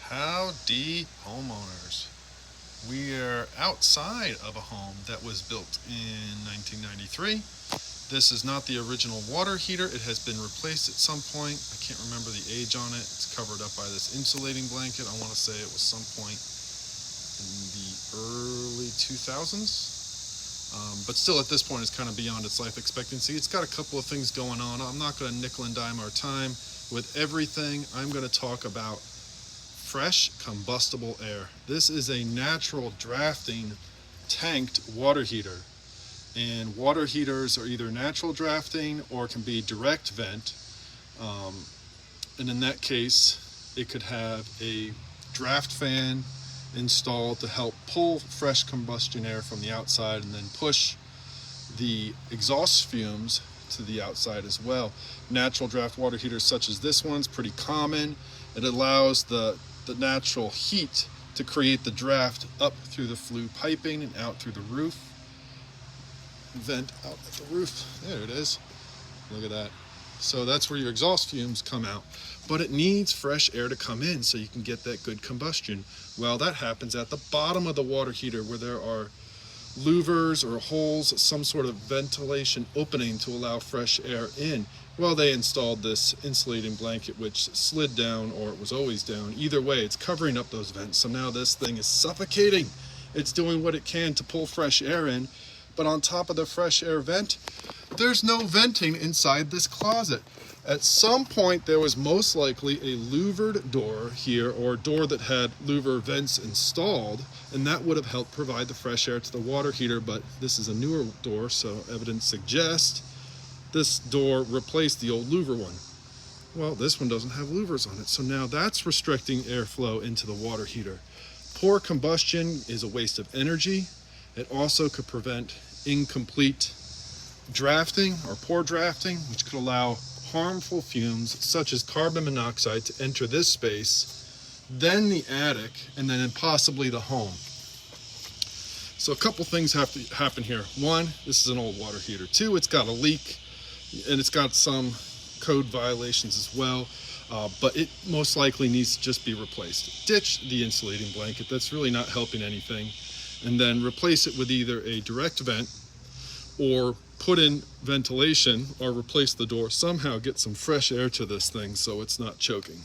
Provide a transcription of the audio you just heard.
Howdy, homeowners. We are outside of a home that was built in 1993. This is not the original water heater. It has been replaced at some point. I can't remember the age on it. It's covered up by this insulating blanket. I want to say it was some point in the early 2000s. But still, at this point, it's kind of beyond its life expectancy. It's got a couple of things going on. I'm not going to nickel and dime our time with everything. I'm going to talk about fresh combustible air. This is a natural drafting tanked water heater. And water heaters are either natural drafting or can be direct vent. And in that case, it could have a draft fan installed to help pull fresh combustion air from the outside and then push the exhaust fumes to the outside as well. Natural draft water heaters such as this one's pretty common. It allows the natural heat to create the draft up through the flue piping and out through the roof. Vent out at the roof. There it is. Look at that. So that's where your exhaust fumes come out. But it needs fresh air to come in so you can get that good combustion. Well, that happens at the bottom of the water heater where there are louvers or holes, some sort of ventilation opening to allow fresh air in. Well, they installed this insulating blanket which slid down, or it was always down. Either way, it's covering up those vents. So now this thing is suffocating. It's doing what it can to pull fresh air in. But on top of the fresh air vent, there's no venting inside this closet. At some point, there was most likely a louvered door here, or a door that had louver vents installed, and that would have helped provide the fresh air to the water heater. But this is a newer door, so evidence suggests this door replaced the old louver one. Well, this one doesn't have louvers on it, so now that's restricting airflow into the water heater. Poor combustion is a waste of energy. It also could prevent incomplete drafting or poor drafting, which could allow harmful fumes such as carbon monoxide to enter this space, then the attic, and then possibly the home. So a couple things have to happen here. One, this is an old water heater. Two, it's got a leak and it's got some code violations as well, but it most likely needs to just be replaced. Ditch the insulating blanket. That's really not helping anything. And then replace it with either a direct vent or put in ventilation, or replace the door. Somehow get some fresh air to this thing so it's not choking.